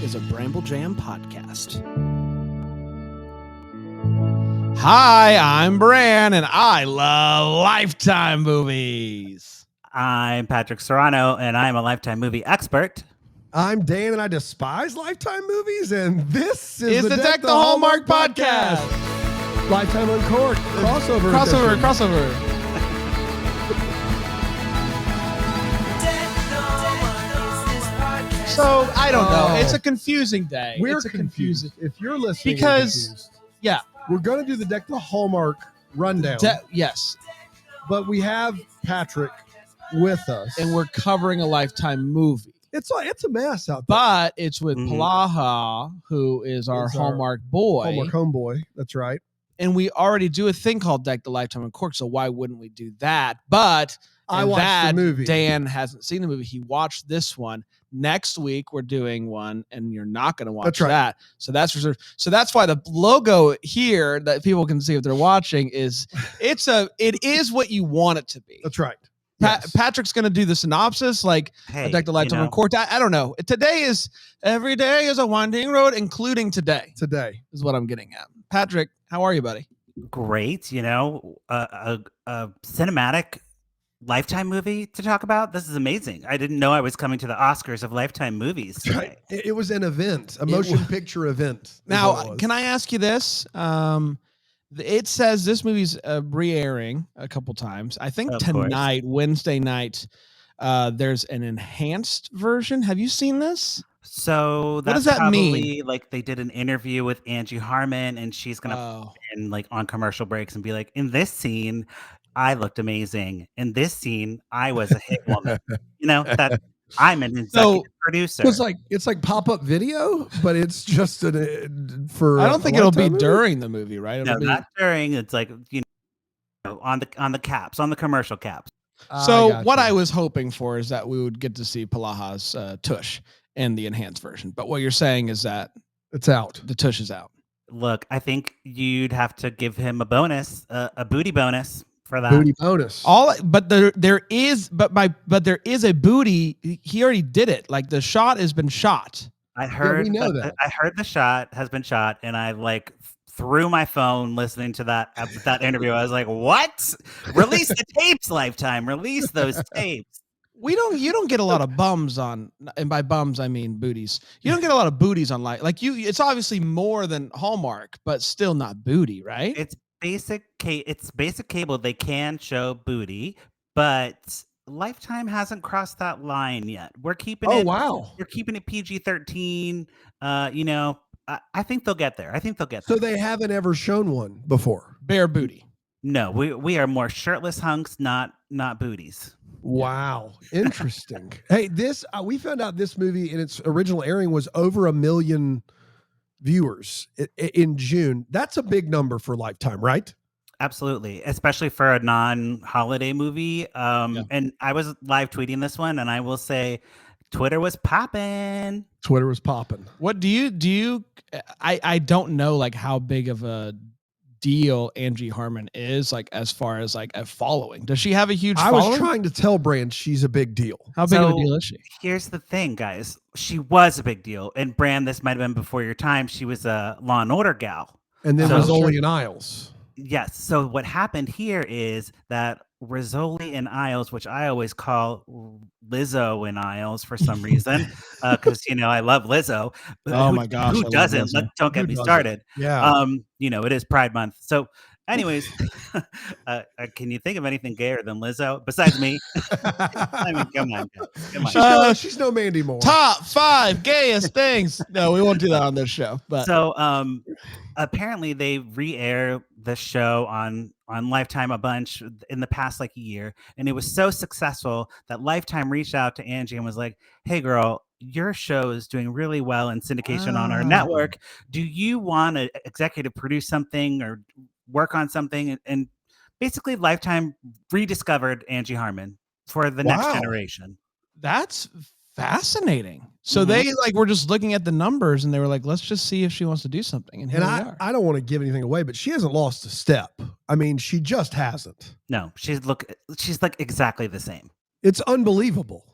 is a Bramble Jam podcast. Hi, I'm Bran, and I love Lifetime movies. I'm Patrick Serrano, and I'm a Lifetime movie expert. I'm Dan, and I despise Lifetime movies, and this is the Deck the Hallmark podcast. Lifetime Uncorked crossover. So, I don't know. It's a confusing day. We're it's confused. If you're listening, Because, yeah. we're going to do the Deck the Hallmark rundown. Yes. But we have Patrick with us. And we're covering a Lifetime movie. It's a mess out there. But it's with Polaha, who is our Hallmark boy. Hallmark homeboy. That's right. And we already do a thing called Deck the Lifetime Uncorked, so why wouldn't we do that? But I watched the movie. Dan hasn't seen the movie. He watched this one. Next week we're doing one, and you're not going to watch that. So that's reserved. So that's why the logo here that people can see if they're watching is it is what you want it to be. That's right. Patrick's going to do the synopsis, like Deck the Lifetime Uncorked. I don't know. Every day is a winding road, including today. Today is what I'm getting at. Patrick, how are you, buddy? Great. A cinematic Lifetime movie to talk about. This is amazing. I didn't know I was coming to the Oscars of Lifetime movies today. Right. It was an event, a motion picture event. Now, can I ask you this? It says this movie's re-airing a couple times. I think tonight, Wednesday night, there's an enhanced version. Have you seen this? So what does that mean? Like they did an interview with Angie Harmon, and she's gonna in like on commercial breaks and be like, in this scene, I looked amazing. In this scene, I was a hit woman. That I'm an executive producer. It's like pop-up video, but it's just for. I don't think it'll be during the movie, right? Not during. It's like on the caps, on the commercial caps. So what I was hoping for is that we would get to see Polaha's tush in the enhanced version. But what you're saying is that it's out. The tush is out. Look, I think you'd have to give him a bonus, a booty bonus. For that booty bonus, but there is a booty. He already did it. Like the shot has been shot. I heard. Yeah, that. I heard the shot has been shot, and I threw my phone listening to that interview. I was like, "What? Release the tapes, Lifetime. Release those tapes." You don't get a lot of bums on, and by bums I mean booties. You don't get a lot of booties on It's obviously more than Hallmark, but still not booty, right? It's basic cable. They can show booty, but Lifetime hasn't crossed that line yet. We're keeping it. Wow. We're keeping it PG-13. I think they'll get there. So they haven't ever shown one before. Bare booty. No, we are more shirtless hunks, not booties. Wow. Interesting. Hey, we found out this movie in its original airing was over 1 million viewers in June. That's a big number for Lifetime, right? Absolutely, especially for a non-holiday movie. And I was live tweeting this one, and I will say Twitter was popping. What do you I don't know how big of a deal Angie Harmon is as far as a following. Does she have a huge following? I was trying to tell Brand she's a big deal. How big of a deal is she? Here's the thing, guys. She was a big deal. And Brand, this might have been before your time. She was a Law and Order gal. And then Rizzoli and Isles. Yes. So what happened here is that Rizzoli and Isles, which I always call Lizzo and Isles for some reason, because I love Lizzo. Oh my gosh, who doesn't? Don't get me started. Yeah. It is Pride Month. So, anyways, can you think of anything gayer than Lizzo besides me? I mean, come on. She's no Mandy Moore. Top 5 gayest things. No, we won't do that on this show. But so, apparently, they re-air the show on Lifetime a bunch in the past a year, and it was so successful that Lifetime reached out to Angie and was like, "Hey, girl, your show is doing really well in syndication on our network. Do you want to executive produce something or work on something?" And basically, Lifetime rediscovered Angie Harmon for the next generation. That's fascinating. So they were just looking at the numbers and they were like, let's just see if she wants to do something. And I don't want to give anything away, but she hasn't lost a step. I mean, she just hasn't. No, she's exactly the same. It's unbelievable.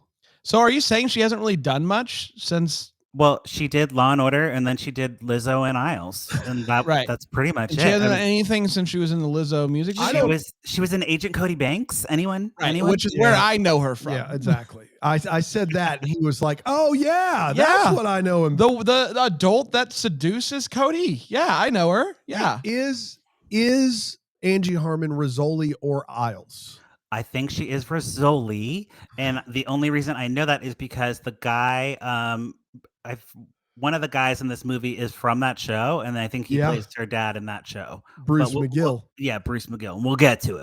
So are you saying she hasn't really done much since Well, she did Law and Order, and then she did Lizzo and Isles, and Right. that's pretty much And it. she hasn't I done mean, anything since she was in the Lizzo music video. she was in Agent Cody Banks. Anyone? Right, Anyone? which is where Yeah. I know her from. Yeah, exactly. I said that, and he was like, "Oh yeah, that's Yeah. what I know him." The adult that seduces Cody. Yeah, I know her. Yeah. Is Angie Harmon Rizzoli or Isles? I think she is Rizzoli, and the only reason I know that is because the guy, one of the guys in this movie is from that show, and I think he plays her dad in that show. Bruce McGill. Yeah, Bruce McGill. We'll get to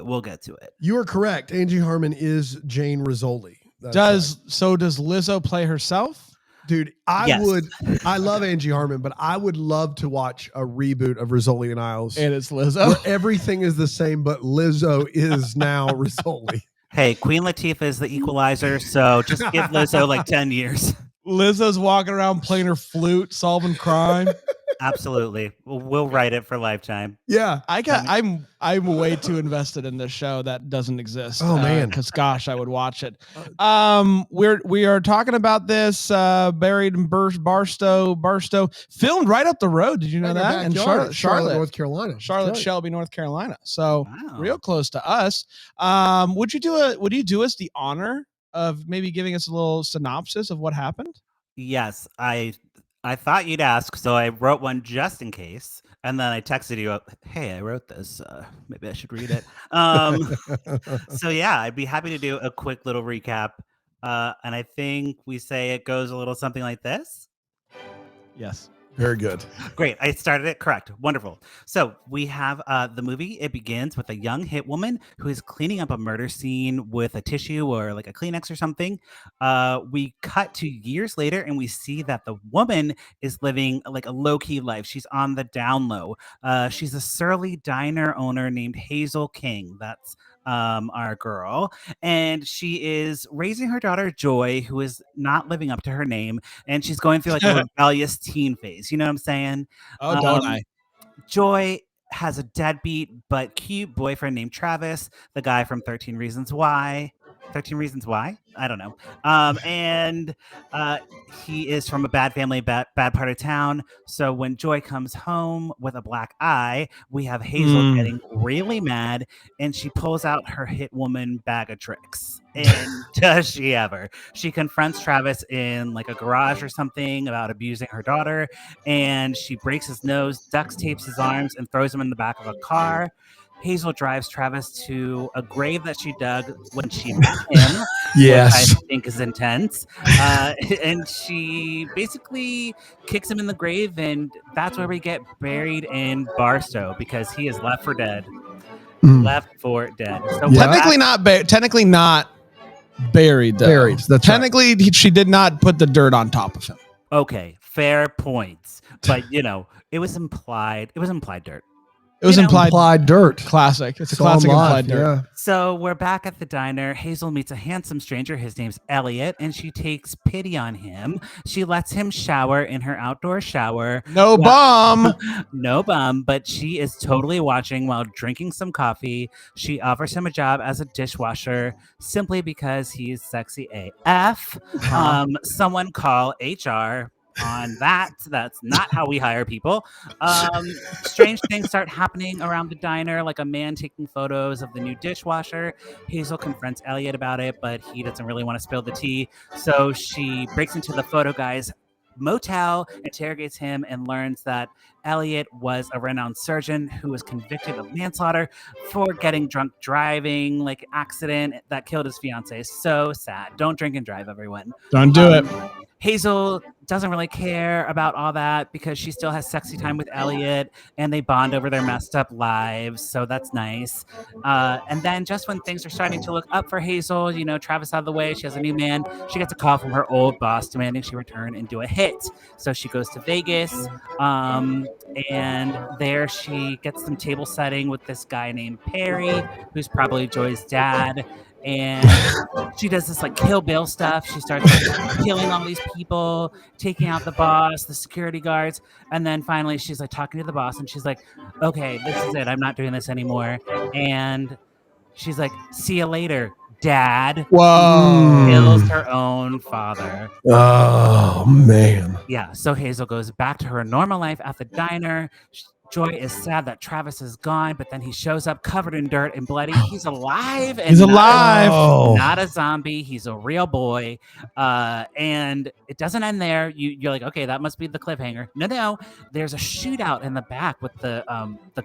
it. You are correct. Angie Harmon is Jane Rizzoli. Does Lizzo play herself? Dude, I love Angie Harmon, but I would love to watch a reboot of Rizzoli and Isles. And it's Lizzo. Where everything is the same, but Lizzo is now Rizzoli. Hey, Queen Latifah is the equalizer, so just give Lizzo like 10 years. Lizzo's walking around playing her flute, solving crime. Absolutely. We'll write it for Lifetime. Yeah. I'm way too invested in this show that doesn't exist. Oh man. Because gosh, I would watch it. We are talking about this buried in Barstow, filmed right up the road. Did you know that? In Charlotte, North Carolina. Charlotte, Shelby, North Carolina. So Wow. real close to us. Would you do us the honor of maybe giving us a little synopsis of what happened? Yes, I thought you'd ask, so I wrote one just in case, and then I texted you, "Hey, I wrote this. Maybe I should read it." So yeah, I'd be happy to do a quick little recap, and I think we say it goes a little something like this. Yes. Very good. Great. I started it correct. Wonderful. So we have the movie. It begins with a young hit woman who is cleaning up a murder scene with a tissue or like a Kleenex or something. We cut to years later and we see that the woman is living like a low-key life. She's on the down low. She's a surly diner owner named Hazel King. That's our girl, and she is raising her daughter Joy, who is not living up to her name, and she's going through like a rebellious teen phase. You know what I'm saying? Oh, don't I? Joy has a deadbeat but cute boyfriend named Travis, the guy from 13 Reasons Why. 13 Reasons Why? I don't know. And he is from a bad family, bad part of town. So when Joy comes home with a black eye, we have Hazel getting really mad, and she pulls out her hit woman bag of tricks. And does she ever? She confronts Travis in like a garage or something about abusing her daughter, and she breaks his nose, duct tapes his arms, and throws him in the back of a car. Hazel drives Travis to a grave that she dug when she met him. Yes. Which I think is intense. And she basically kicks him in the grave, and that's where we get buried in Barstow because he is left for dead. Left for dead. So technically not buried. Though. Buried. That's technically right. She did not put the dirt on top of him. Okay, fair points. But it was implied. It was implied dirt. It was implied dirt. Classic. It's a classic implied dirt. Yeah. So we're back at the diner. Hazel meets a handsome stranger. His name's Elliot, and she takes pity on him. She lets him shower in her outdoor shower. No bum. No bum, but she is totally watching while drinking some coffee. She offers him a job as a dishwasher simply because he's sexy AF. Someone call HR. On that. That's not how we hire people. Strange things start happening around the diner, like a man taking photos of the new dishwasher. Hazel confronts Elliot about it, but he doesn't really want to spill the tea. So she breaks into the photo guy's motel, interrogates him, and learns that Elliot was a renowned surgeon who was convicted of manslaughter for getting drunk driving, like accident that killed his fiance. So sad. Don't drink and drive, everyone. Don't do it. Hazel doesn't really care about all that because she still has sexy time with Elliot and they bond over their messed up lives. So that's nice. And then just when things are starting to look up for Hazel, Travis out of the way, she has a new man. She gets a call from her old boss demanding she return and do a hit. So she goes to Vegas and there she gets some table setting with this guy named Perry, who's probably Joy's dad. And she does this like Kill Bill stuff. She starts killing all these people, taking out the boss, the security guards, and then finally she's like talking to the boss, and she's like, "Okay, this is it. I'm not doing this anymore." And she's like, "See you later, dad Whoa. kills her own father. Oh man. Yeah, so Hazel goes back to her normal life at the diner. Joy is sad that Travis is gone, but then he shows up covered in dirt and bloody. He's alive and He's alive. not a zombie. He's a real boy. And it doesn't end there. You're like, okay, that must be the cliffhanger. No. There's a shootout in the back with the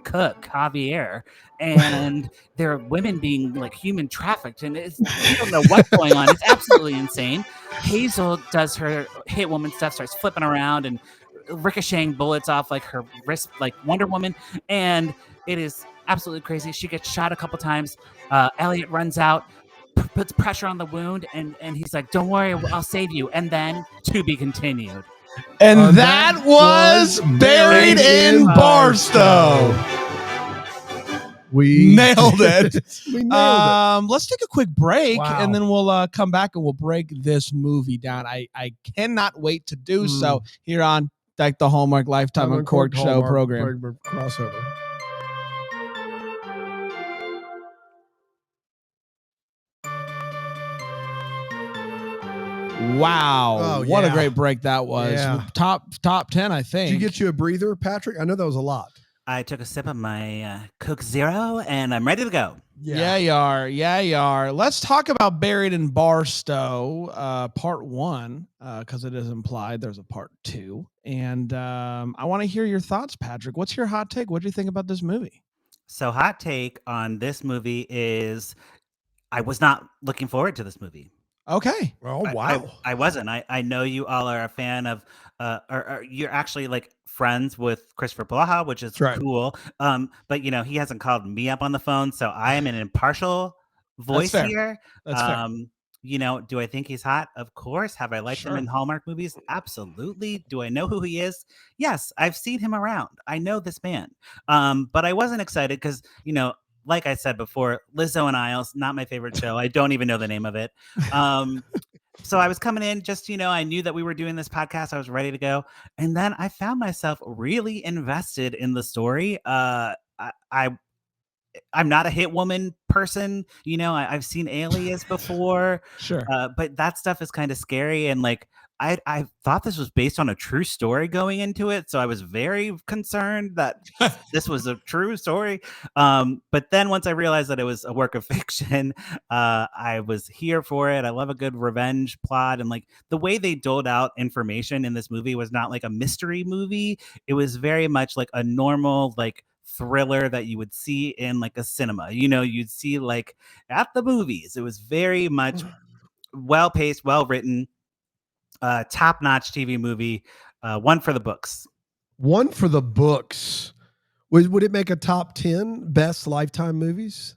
cook, Javier, and there are women being like human trafficked, and you don't know what's going on. It's absolutely insane. Hazel does her hit woman stuff, starts flipping around and ricocheting bullets off like her wrist like Wonder Woman, and it is absolutely crazy. She gets shot a couple times. Elliot runs out, puts pressure on the wound, and he's like, don't worry, I'll save you. And then to be continued. And that was Buried in Barstow. We nailed it. We nailed it. Let's take a quick break, Wow. and then we'll come back and we'll break this movie down. I cannot wait to do so here on like the Hallmark Lifetime Uncorked Show program. Crossover. Wow. Oh, what a yeah. great break that was. Yeah. Top 10, I think. Did you get you a breather, Patrick? I know that was a lot. I took a sip of my Coke Zero, and I'm ready to go. Yeah, you are. Yeah, you are. Let's talk about Buried in Barstow, part 1, because it is implied there's a part 2. And I want to hear your thoughts, Patrick. What's your hot take? What do you think about this movie? So hot take on this movie is I was not looking forward to this movie. Okay. Oh, wow. I wasn't. I know you all are a fan of, or you're actually like friends with Christopher Polaha, which is cool. But you know, he hasn't called me up on the phone, so I am an impartial voice here. That's fair. You know, do I think he's hot? Of course. Have I liked him in Hallmark movies? Absolutely. Do I know who he is? Yes, I've seen him around. I know this man. But I wasn't excited because, you know, like I said before, Lizzo and Isles, not my favorite show. I don't even know the name of it. So I was coming in just, you know, I knew that we were doing this podcast. I was ready to go. And then I found myself really invested in the story. I'm not a hit woman person. You know, I've seen Alias before. Sure. But that stuff is kind of scary. And like, I thought this was based on a true story going into it. So I was very concerned that this was a true story. But then once I realized that it was a work of fiction, I was here for it. I love a good revenge plot. And like the way they doled out information in this movie was not like a mystery movie. It was very much like a normal, like, thriller that you would see in like a cinema, you know, you'd see like at the movies. It was very much well paced, well written, top notch TV movie. One for the books. One for the books. Would it make a top 10 best Lifetime movies?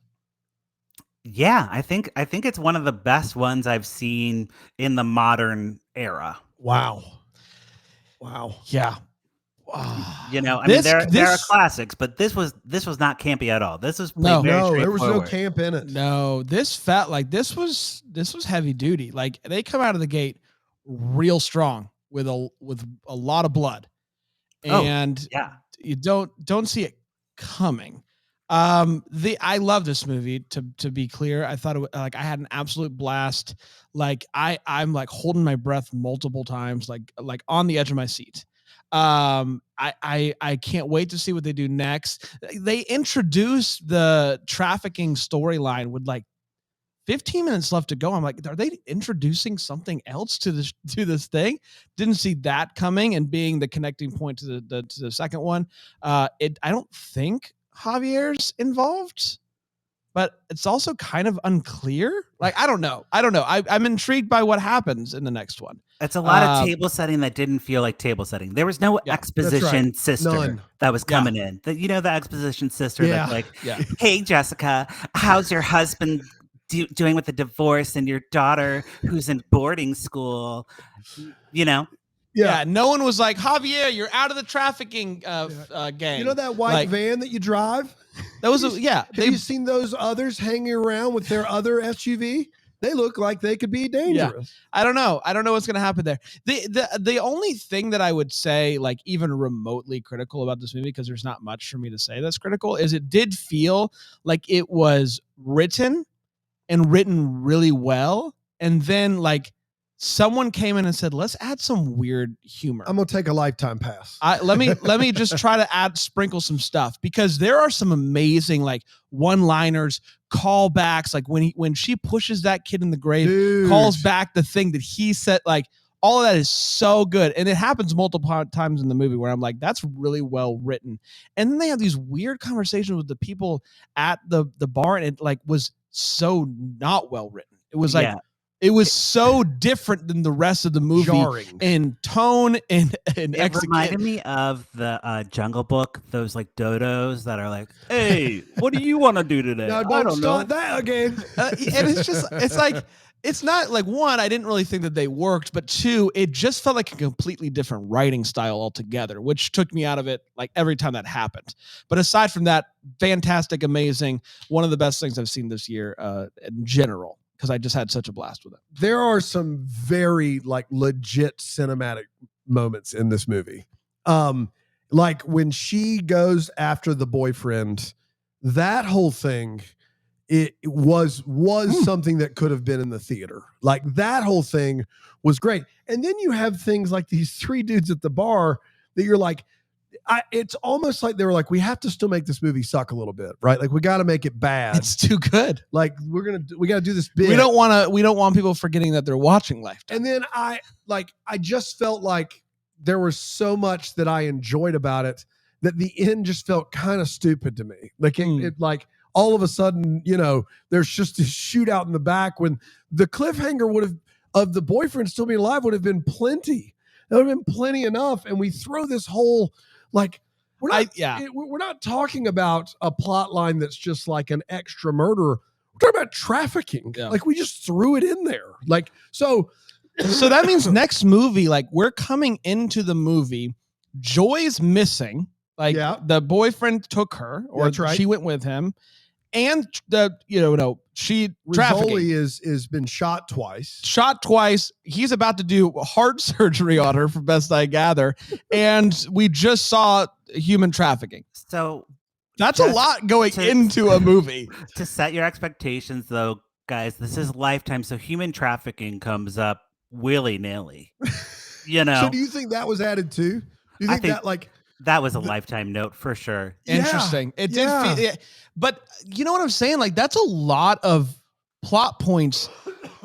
Yeah, I think it's one of the best ones I've seen in the modern era. Wow. Yeah. You know, I mean, there are classics, but this was not campy at all. This was no, there was no camp in it. No, this felt like this was heavy duty. Like they come out of the gate real strong with a lot of blood, and you don't see it coming. I love this movie. To be clear, I thought I had an absolute blast. Like I'm like holding my breath multiple times, like on the edge of my seat. I can't wait to see what they do next. They introduced the trafficking storyline with like 15 minutes left to go. I'm like, are they introducing something else to this thing? Didn't see that coming, and being the connecting point to the second one. I don't think Javier's involved, but it's also kind of unclear. Like, I don't know. I'm intrigued by what happens in the next one. It's a lot of table setting that didn't feel like table setting. There was no exposition sister that was coming in. You know, the exposition sister that's like, hey, Jessica, how's your husband doing with the divorce and your daughter who's in boarding school? You know? Yeah, no one was like, Javier, you're out of the trafficking gang. You know that white van that you drive? That was Have you seen those others hanging around with their other SUV? They look like they could be dangerous. Yeah. I don't know what's going to happen there. The only thing that I would say, like even remotely critical about this movie, because there's not much for me to say that's critical, is it did feel like it was written and written really well. And then like someone came in and said, let's add some weird humor. I'm going to take a Lifetime pass. Let me just try to sprinkle some stuff, because there are some amazing like one-liners, callbacks. Like when she pushes that kid in the grave, Dude. calls back the thing that he said, like all of that is so good. And it happens multiple times in the movie where I'm like, that's really well written. And then they have these weird conversations with the people at the bar, and it like was so not well written. It was like, it was so different than the rest of the movie, jarring in tone and it reminded me of the Jungle Book, those like dodos that are like, hey, what do you want to do today? No, don't start that again. And it's like, it's not like, one, I didn't really think that they worked, but two, it just felt like a completely different writing style altogether, which took me out of it like every time that happened. But aside from that, fantastic, amazing, one of the best things I've seen this year in general, because I just had such a blast with it. There are some very like legit cinematic moments in this movie. Like when she goes after the boyfriend, that whole thing, it was something that could have been in the theater. Like that whole thing was great. And then you have things like these three dudes at the bar that you're like, it's almost like they were like, we have to still make this movie suck a little bit, right? Like we got to make it bad. It's too good. Like we got to do this bit. We don't want people forgetting that they're watching Lifetime. And then I just felt like there was so much that I enjoyed about it that the end just felt kind of stupid to me. Like it like all of a sudden, you know, there's just a shootout in the back when the cliffhanger of the boyfriend still being alive would have been plenty. That would have been plenty enough. And we throw this whole, like, we're not talking about a plot line that's just like an extra murder. We're talking about trafficking. Yeah. Like we just threw it in there. Like, so that means next movie, like we're coming into the movie, Joy's missing. Like the boyfriend took her, or she went with him. And she Rizzoli is been shot twice. He's about to do heart surgery on her, from best I gather. And we just saw human trafficking. So that's a lot going into a movie. To set your expectations, though, guys, this is Lifetime, so human trafficking comes up willy-nilly. You know. So do you think that was added too? Do you think that like that was a Lifetime note for sure? Interesting. It did feel, but you know what I'm saying? Like that's a lot of plot points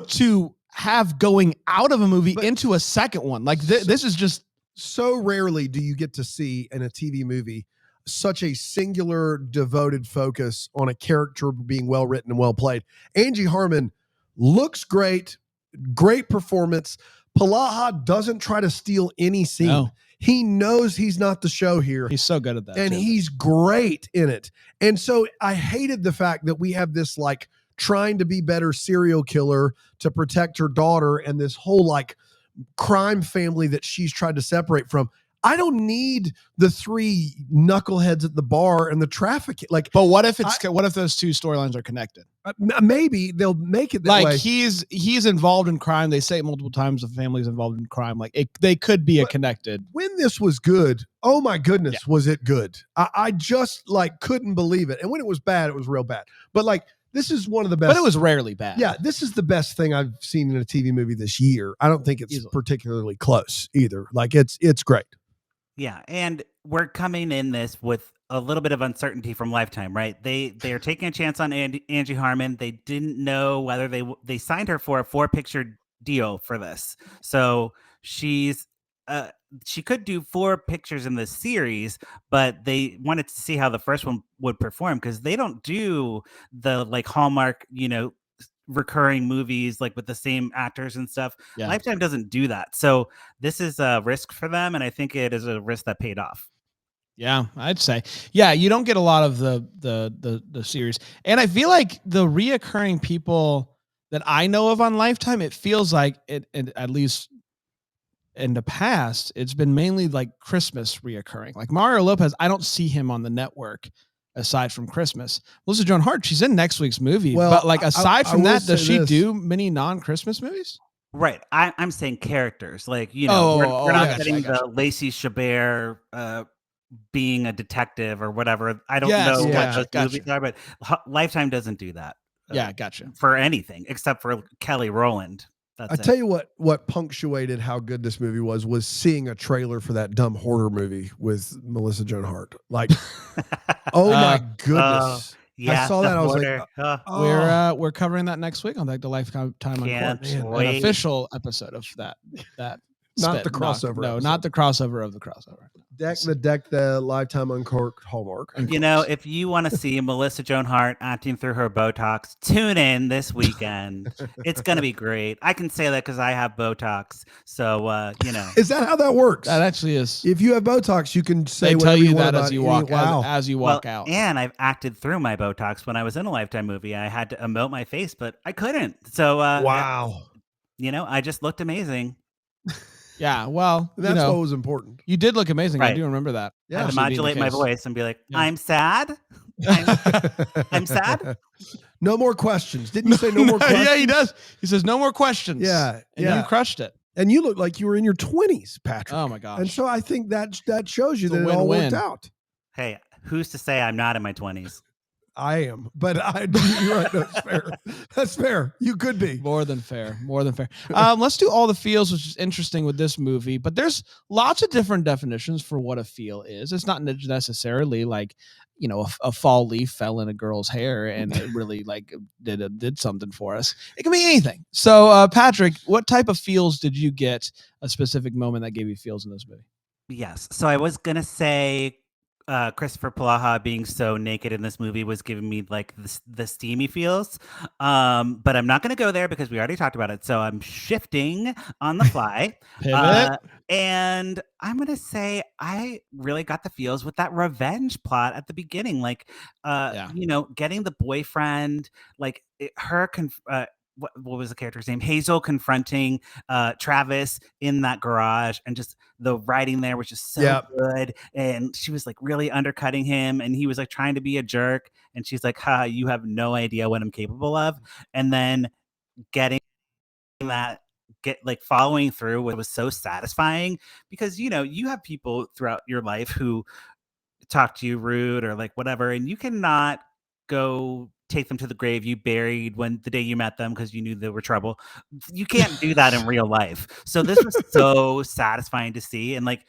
to have going out of a movie into a second one. Like this is just so rarely do you get to see in a TV movie such a singular devoted focus on a character being well written and well played. Angie Harmon looks great performance. Polaha doesn't try to steal any scene. No. He knows he's not the show here. He's so good at that. And he's great in it. And so I hated the fact that we have this like trying to be better serial killer to protect her daughter and this whole like crime family that she's tried to separate from. I don't need the three knuckleheads at the bar and the traffic. Like, but what if those two storylines are connected? Maybe they'll make it that like way. He's involved in crime. They say it multiple times. The family's involved in crime. Like they could be connected. When this was good, oh my goodness, was it good? I just like couldn't believe it. And when it was bad, it was real bad. But like this is one of the best. But it was rarely bad. Yeah, this is the best thing I've seen in a TV movie this year. I don't think it's particularly close either. Like it's great. Yeah, and we're coming in this with a little bit of uncertainty from Lifetime, right? They are taking a chance on Angie Harmon. They didn't know whether they signed her for a 4-picture deal for this. So she could do 4 pictures in this series, but they wanted to see how the first one would perform because they don't do the like Hallmark, recurring movies like with the same actors and stuff. Lifetime doesn't do that, so this is a risk for them, and I think it is a risk that paid off. I'd say you don't get a lot of the series, and I feel like the reoccurring people that I know of on Lifetime, it feels like it at least in the past it's been mainly like Christmas reoccurring. Like Mario Lopez, I don't see him on the network aside from Christmas. Melissa Joan Hart, she's in next week's movie. Well, but like aside from that, does she do many non-Christmas movies? Right. I'm saying characters. Like, we're not getting the Lacey Chabert being a detective or whatever. I don't know what those movies are, but Lifetime doesn't do that. gotcha. For anything except for Kelly Rowland. I tell you what punctuated how good this movie was seeing a trailer for that dumb hoarder movie with Melissa Joan Hart. Like, oh my goodness. Yeah, I saw that. I was Hoarder. like, We're covering that next week on like the Lifetime Can't Uncorked, wait. an official episode of that. Not the crossover No, episode. not the crossover of the crossover. Deck the Lifetime Uncorked Hallmark. You know, if you want to see Melissa Joan Hart acting through her Botox, tune in this weekend. It's going to be great. I can say that because I have Botox. So, you know. Is that how that works? That actually is. If you have Botox, you can say They tell you that as you walk as you walk out. And I've acted through my Botox when I was in a Lifetime movie. I had to emote my face, but I couldn't. So, wow. You know, I just looked amazing. Yeah, well, that's what was important. You did look amazing. Right. I do remember that. I had to modulate my voice and be like, Yeah. I'm sad. I'm sad. No more questions. Didn't you say no more questions? Yeah, he does. He says no more questions. Yeah. And you crushed it. And you look like you were in your 20s, Patrick. Oh my gosh. And so I think that shows you It's a that it all win-win. worked out. Hey, who's to say I'm not in my 20s? I am, but you're right. That's fair. That's fair. You could be. More than fair. More than fair. Let's do all the feels, which is interesting with this movie. But there's lots of different definitions for what a feel is. It's not necessarily like, you know, a fall leaf fell in a girl's hair and it really like did something for us. It can be anything. So, Patrick, what type of feels did you get? A specific moment that gave you feels in this movie? Yes. So I was gonna say Christopher Polaha being so naked in this movie was giving me like the steamy feels. But I'm not going to go there because we already talked about it. So I'm shifting on the fly. Pivot. And I'm going to say I really got the feels with that revenge plot at the beginning. Like, you know, getting the boyfriend, like what was the character's name? Hazel confronting Travis in that garage, and just the writing there was just so good. And she was like really undercutting him, and he was like trying to be a jerk, and she's like, "Ha, you have no idea what I'm capable of." And then getting that following through was so satisfying, because you know you have people throughout your life who talk to you rude or like whatever, and you cannot go take them to the grave you buried when the day you met them because you knew they were trouble. You can't do that in real life. So this was so satisfying to see. And like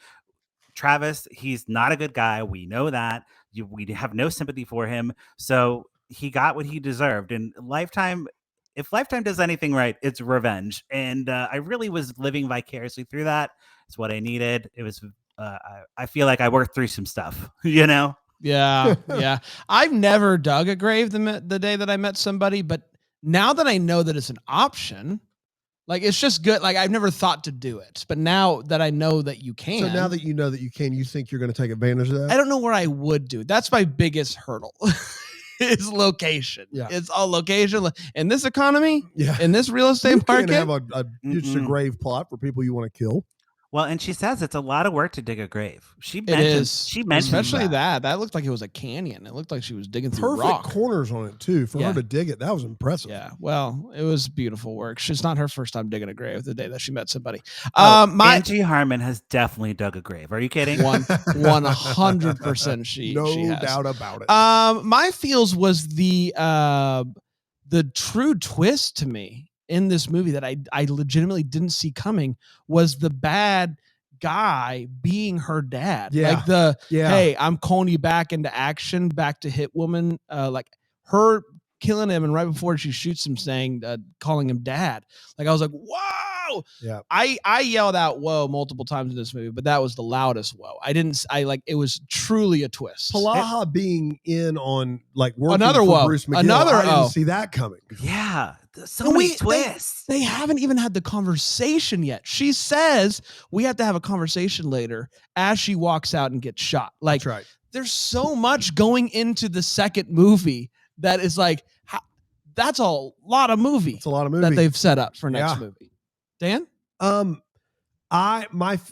Travis, he's not a good guy. We know that. We have no sympathy for him. So he got what he deserved. And Lifetime, if Lifetime does anything right, it's revenge. And I really was living vicariously through that. It's what I needed. It was, I feel like I worked through some stuff, you know? Yeah, yeah. I've never dug a grave the day that I met somebody, but now that I know that it's an option, like it's just good. Like I've never thought to do it, but now that I know that you can. So now that you know that you can, you think you're going to take advantage of that? I don't know where I would do it. That's my biggest hurdle. Is location. Yeah. It's all location in this economy. Yeah. In this real estate market. You can have just a grave plot for people you want to kill. Well, and she says it's a lot of work to dig a grave. She mentioned, especially that looked like it was a canyon. It looked like she was digging through rock. Perfect corners on it too for her to dig it. That was impressive. Yeah, well, it was beautiful work. It's not her first time digging a grave. The day that she met somebody. Angie Harmon has definitely dug a grave. Are you kidding? 100%. She has. Doubt about it. My feels was the true twist to me in this movie that I legitimately didn't see coming was the bad guy being her dad. Yeah. Like hey, I'm calling you back into action, back to hit woman, like her killing him, and right before she shoots him calling him dad. Like I was like, whoa. Yeah. I yelled out whoa multiple times in this movie, but that was the loudest whoa. It was truly a twist. Polaha being in on like working another for whoa. Bruce McGill, Another I didn't see that coming. Yeah. So many twists. They haven't even had the conversation yet. She says we have to have a conversation later as she walks out and gets shot. Like, that's right. There's so much going into the second movie that is like, that's a lot of movie. It's a lot of movie that they've set up for next movie. Dan? I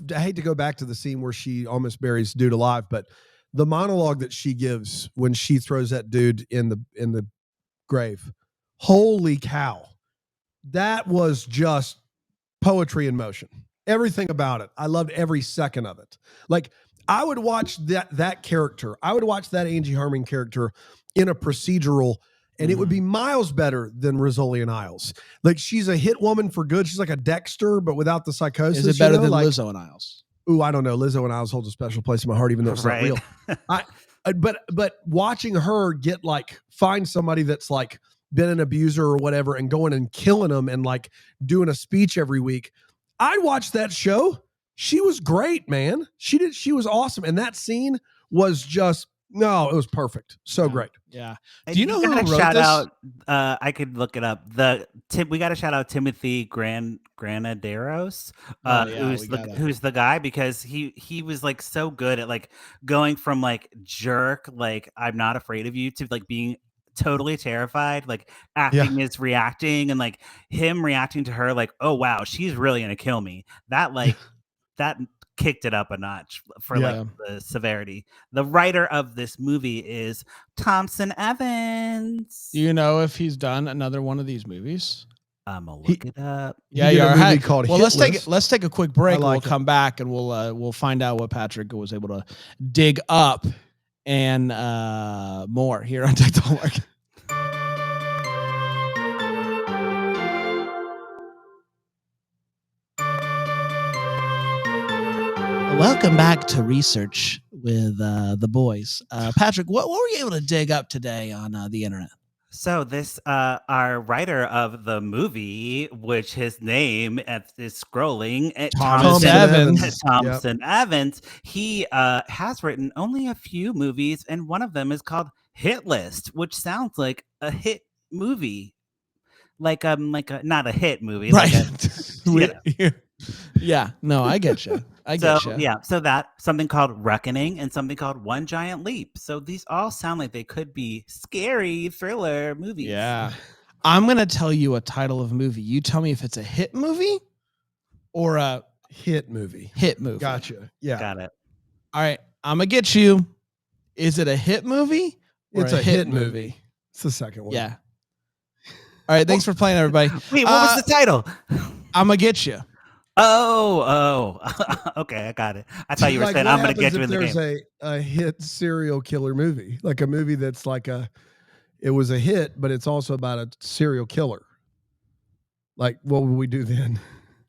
hate to go back to the scene where she almost buries dude alive, but the monologue that she gives when she throws that dude in the grave, holy cow, that was just poetry in motion. Everything about it, I loved every second of it. Like I would watch that character, I would watch that Angie Harmon character in a procedural And it would be miles better than Rizzoli and Isles. Like, she's a hit woman for good. She's like a Dexter, but without the psychosis. Is it better than Lizzo and Isles? Ooh, I don't know. Lizzo and Isles holds a special place in my heart, even though it's not real. But watching her find somebody that's like been an abuser or whatever and going and killing them and like doing a speech every week. I watched that show. She was great, man. She was awesome. And that scene was just, no, it was perfect. So great. Yeah. Do you know who wrote shout this? Out, I could look it up. We got to shout out Timothy Granaderos, who's the guy, because he was like so good at like going from like jerk, like I'm not afraid of you, to like being totally terrified, like acting is reacting, and like him reacting to her like, oh wow, she's really gonna kill me. That like that kicked it up a notch for like the severity. The writer of this movie is Thompson Evans. Do you know if he's done another one of these movies? I'm gonna look it up. Yeah, yeah. Called well, let's take a quick break. We'll come back and we'll find out what Patrick was able to dig up and more here on Tech Don't Work. Welcome back to Research with the boys. Patrick, what were you able to dig up today on the internet? So this, our writer of the movie, which his name is scrolling, Thompson Evans. Thompson Evans. He has written only a few movies, and one of them is called Hit List, which sounds like a hit movie, like a not a hit movie, right? Yeah, no, I get you. So that something called Reckoning and something called One Giant Leap. So these all sound like they could be scary thriller movies. Yeah. I'm going to tell you a title of a movie. You tell me if it's a hit movie or a hit movie. Hit movie. Gotcha. Yeah. Got it. All right. I'm going to get you. Is it a hit movie? It's a hit movie. It's the second one. Yeah. All right. Thanks for playing, everybody. Wait, what was the title? I'm going to get you. Oh, okay, I got it. I thought you were saying I'm going to get you in the game. There's a hit serial killer movie, like a movie that's like it was a hit, but it's also about a serial killer. Like, what would we do then?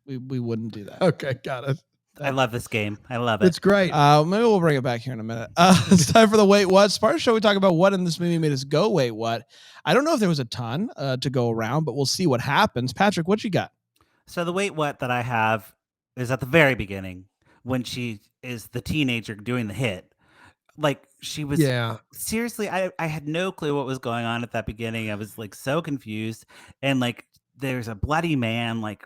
We wouldn't do that. Okay, got it. I love this game. I love it. It's great. Maybe we'll bring it back here in a minute. It's time for the Wait What. Sparta Show, we talk about what in this movie made us go wait what. I don't know if there was a ton to go around, but we'll see what happens. Patrick, what you got? So the wait what that I have is at the very beginning when she is the teenager doing the hit. Like she was seriously, I had no clue what was going on at that beginning. I was like so confused. And like there's a bloody man, like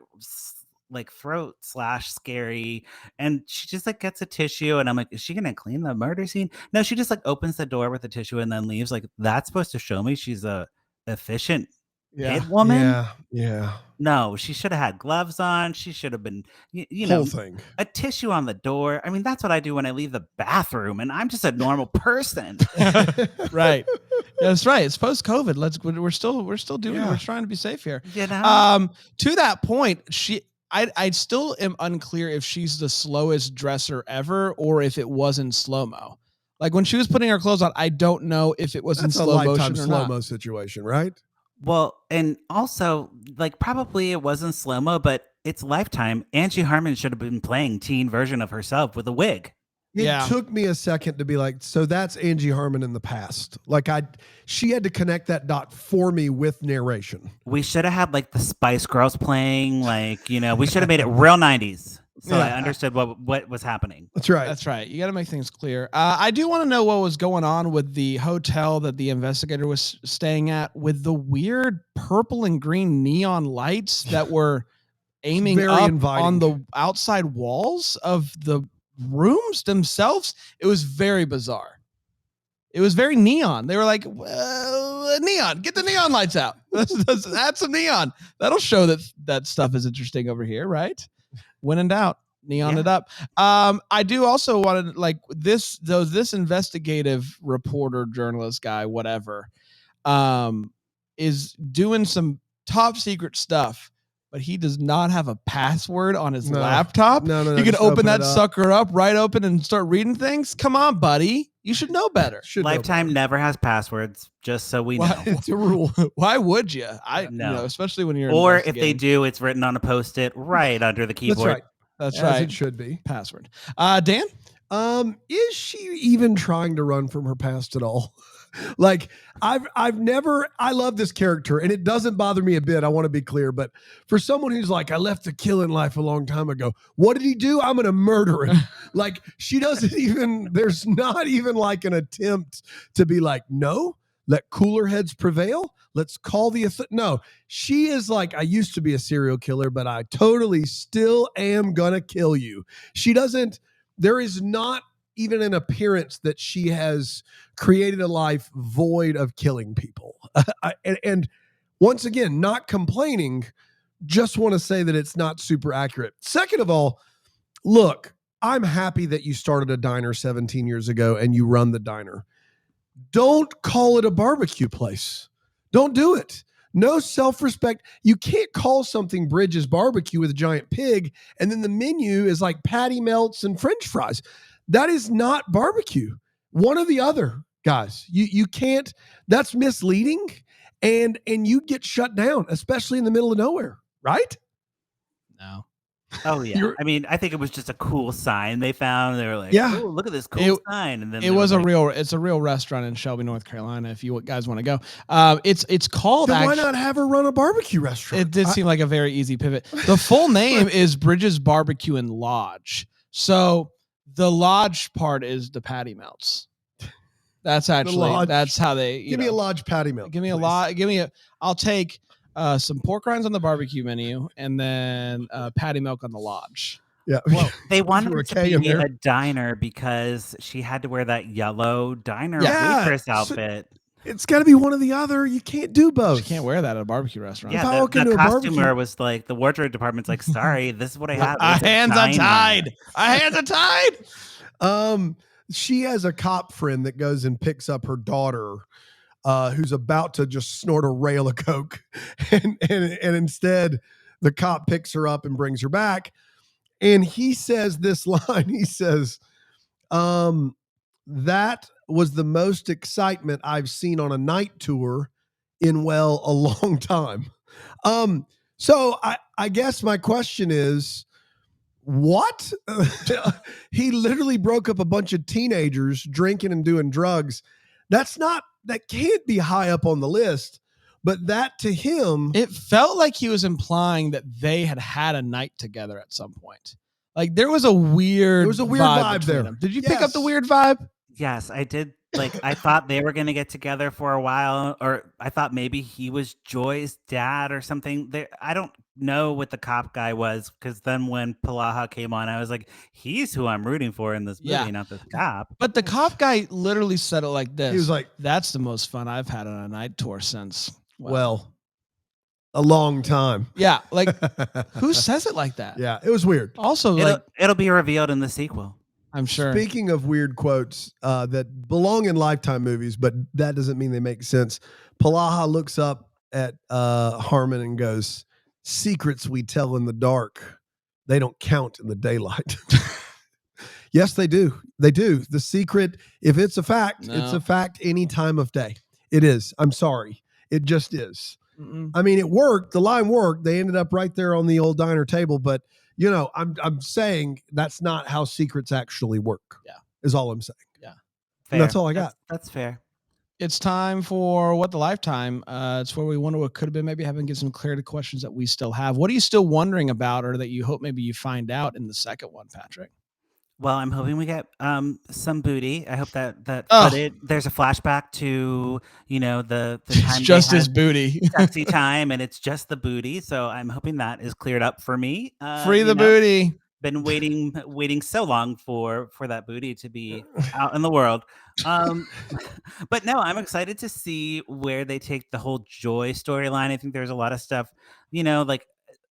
throat slash scary. And she just like gets a tissue and I'm like, is she gonna clean the murder scene? No, she just like opens the door with the tissue and then leaves. Like that's supposed to show me she's a efficient hit woman. Yeah. No, she should have had gloves on. She should have been, you Whole know, thing. a tissue on the door. I mean, that's what I do when I leave the bathroom, and I'm just a normal person. Right. That's right. It's post-COVID. We're still doing it. We're trying to be safe here. You know? To that point, I still am unclear if she's the slowest dresser ever or if it was in slow-mo. Like when she was putting her clothes on, I don't know if it was in slow motion or slow-mo situation, right? Well, and also, like, probably it wasn't slow-mo, but it's Lifetime. Angie Harmon should have been playing teen version of herself with a wig. It took me a second to be like, so that's Angie Harmon in the past. Like she had to connect that dot for me with narration. We should have had like the Spice Girls playing, like, you know, we should have made it real 90s. So I understood what was happening. That's right. That's right. You got to make things clear. I do want to know what was going on with the hotel that the investigator was staying at with the weird purple and green neon lights that were aiming up inviting on the outside walls of the rooms themselves. It was very bizarre. It was very neon. They were like, neon, get the neon lights out. That's some neon. That'll show that stuff is interesting over here, right? When in doubt, neon it up. I do also want to like this investigative reporter, journalist guy, whatever, is doing some top secret stuff, but he does not have a password on his laptop. No. You can open that sucker up right open and start reading things. Come on, buddy. You should know better. Lifetime never has passwords, just so we know. It's a rule. Why would you? No. Especially when you're Or if they do, it's written on a Post-it right under the keyboard. That's As right. it should be. Password. Dan? Is she even trying to run from her past at all? Like I've never, I love this character and it doesn't bother me a bit. I want to be clear, but for someone who's like, I left the killing life a long time ago. What did he do? I'm going to murder him. Like she doesn't even, there's not even like an attempt to be like, no, let cooler heads prevail. Let's call the, no, she is like, I used to be a serial killer, but I totally still am going to kill you. She doesn't, there is not even an appearance that she has created a life void of killing people. And once again, not complaining, just want to say that it's not super accurate. Second of all, look, I'm happy that you started a diner 17 years ago and you run the diner. Don't call it a barbecue place. Don't do it. No self-respect. You can't call something Bridges Barbecue with a giant pig and then the menu is like patty melts and French fries. That is not barbecue. One or the other, guys. You can't. That's misleading, and you get shut down, especially in the middle of nowhere, right? No. Oh yeah. I mean, I think it was just a cool sign they found. They were like, yeah, oh, look at this cool sign. And then it's a real restaurant in Shelby, North Carolina. If you guys want to go, it's called. Then why not have her run a barbecue restaurant? It did seem like a very easy pivot. The full name is Bridges Barbecue and Lodge. So. The lodge part is the patty melts. That's actually that's how they give me a lodge patty melt. Give me a I'll take some pork rinds on the barbecue menu and then patty milk on the lodge. Yeah. Well, they wanted her to be a diner because she had to wear that yellow diner waitress outfit. It's got to be one or the other. You can't do both. You can't wear that at a barbecue restaurant. Yeah, the costumer was like, the wardrobe department's like, sorry, this is what I have. Our hands are tied. Our hands are tied. She has a cop friend that goes and picks up her daughter, who's about to just snort a rail of coke, and instead the cop picks her up and brings her back, and he says this line. He says, that was the most excitement I've seen on a night tour in, well, a long time. So I guess my question is, what? He literally broke up a bunch of teenagers drinking and doing drugs. That can't be high up on the list, but that to him, it felt like he was implying that they had a night together at some point. Like there was a weird vibe there. Them. Did you pick up the weird vibe? Yes, I did. Like, I thought they were going to get together for a while, or I thought maybe he was Joy's dad or something. I don't know what the cop guy was, because then when Polaha came on, I was like, he's who I'm rooting for in this movie, not this cop. But the cop guy literally said it like this. He was like, that's the most fun I've had on a night tour since, well a long time. Yeah, like, who says it like that? Yeah, it was weird. Also, it'll be revealed in the sequel, I'm sure. Speaking of weird quotes that belong in Lifetime movies, but that doesn't mean they make sense. Polaha looks up at Harmon and goes, secrets we tell in the dark, they don't count in the daylight. Yes, they do. They do. The secret, if it's a fact, it's a fact any time of day. It is. I'm sorry. It just is. Mm-mm. I mean, it worked. The line worked. They ended up right there on the old diner table, but you know, I'm saying that's not how secrets actually work. Yeah. Is all I'm saying. Yeah. That's all I got. That's fair. It's time for What the Lifetime. It's where we wonder what could have been, maybe having get some clarity questions that we still have. What are you still wondering about, or that you hope maybe you find out in the second one, Patrick? Well, I'm hoping we get some booty. I hope that there's a flashback to, you know, the time it's just his booty, sexy time, and it's just the booty. So I'm hoping that is cleared up for me. Free the booty. Been waiting so long for that booty to be out in the world. But no, I'm excited to see where they take the whole Joy storyline. I think there's a lot of stuff, you know, like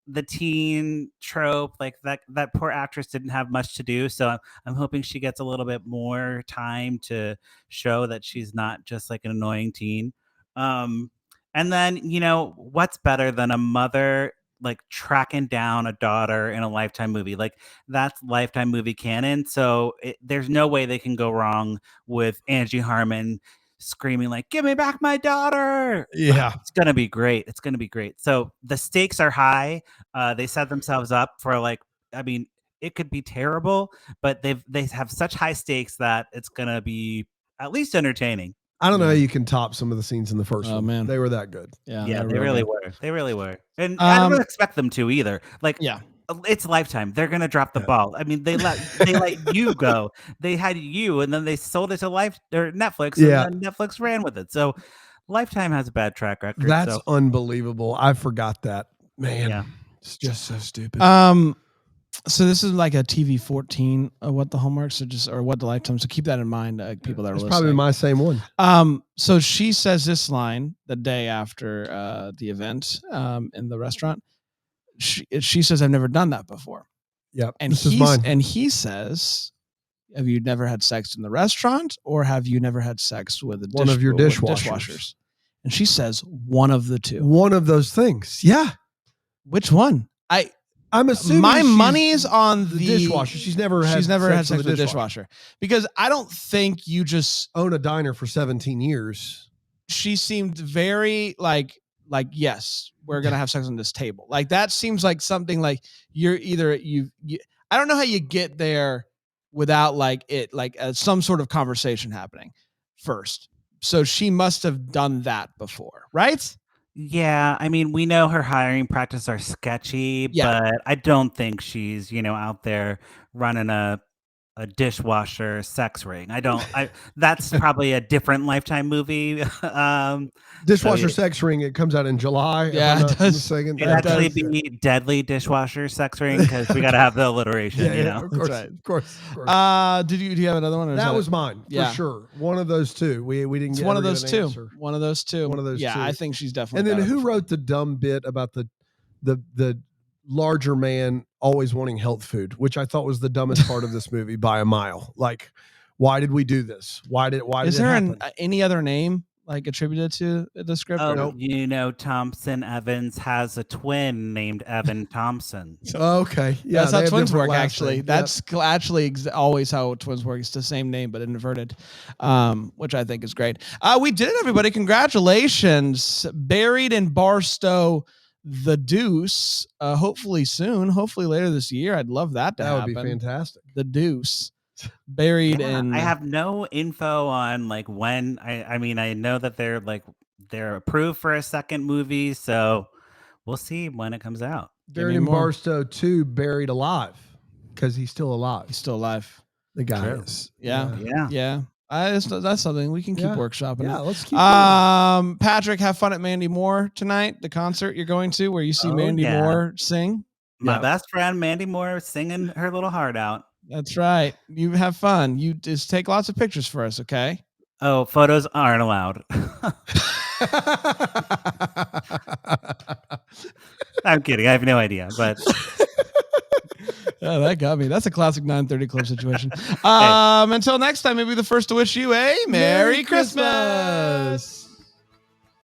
the teen trope, like that poor actress didn't have much to do, so I'm hoping she gets a little bit more time to show that she's not just like an annoying teen. And then, you know, what's better than a mother like tracking down a daughter in a Lifetime movie. Like that's Lifetime movie canon. So there's no way they can go wrong with Angie Harmon screaming like, "Give me back my daughter!" Yeah, it's gonna be great. It's gonna be great. So the stakes are high. They set themselves up for like, I mean, it could be terrible, but they have such high stakes that it's gonna be at least entertaining. I don't know how you can top some of the scenes in the first one. Man, they were that good. Yeah, they really were. They really were, and I don't expect them to either. Like, it's Lifetime. They're gonna drop the ball. I mean, they let you go. They had you, and then they sold it to Netflix, and then Netflix ran with it. So, Lifetime has a bad track record. That's unbelievable. I forgot that, man. Yeah. It's just so stupid. So this is like a TV 14. What the Hallmarks or what the Lifetime. So keep that in mind, people that are listening. Probably my same one. So she says this line the day after the event in the restaurant. She says, "I've never done that before." Yeah, and he says, "Have you never had sex in the restaurant, or have you never had sex with one of your dishwashers?" And she says, "One of the two. One of those things." Yeah. Which one? I'm assuming my money is on the dishwasher. She's never had sex with the dishwasher, because I don't think you just own a diner for 17 years. She seemed very like yes, we're gonna have sex on this table. Like that seems like something like you're either you I don't know how you get there without some sort of conversation happening first. So she must have done that before, right? Yeah, I mean, we know her hiring practices are sketchy, but I don't think she's, out there running a dishwasher sex ring. That's probably a different Lifetime movie. Dishwasher sex ring, it comes out in July. Yeah, it does. It'd actually be Deadly Dishwasher Sex Ring, because we got to have the alliteration, Of course, right. Of course. Do you have another one? Or that was mine, for sure. One of those two. We didn't get one of those two. Answer. One of those two. One of those two. Yeah, I think she's definitely. And then who wrote the dumb bit about the larger man always wanting health food, which I thought was the dumbest part of this movie by a mile. Like, why did we do this? Why did is there any other name like attributed to the script? Thompson Evans has a twin named Evan Thompson. Okay, yeah, that's how twins work. Actually, that's actually always how twins work. It's the same name but inverted, which I think is great. We did it, everybody! Congratulations! Buried in Barstow, The Deuce. Hopefully soon. Hopefully later this year. I'd love that to happen. That would be fantastic. The Deuce. Buried in. I have no info on like when. I mean, I know that they're approved for a second movie, so we'll see when it comes out. Buried in Barstow 2, Buried Alive, because he's still alive. He's still alive. The guy is. Yeah. That's something we can keep workshopping. Yeah, let's keep. Patrick, have fun at Mandy Moore tonight. The concert you're going to, where you see Mandy Moore sing. My best friend Mandy Moore singing her little heart out. That's right. You have fun. You just take lots of pictures for us, okay? Oh, photos aren't allowed. I'm kidding. I have no idea, but that got me. That's a classic 9:30 Club situation. Until next time, maybe the first to wish you a Merry Christmas.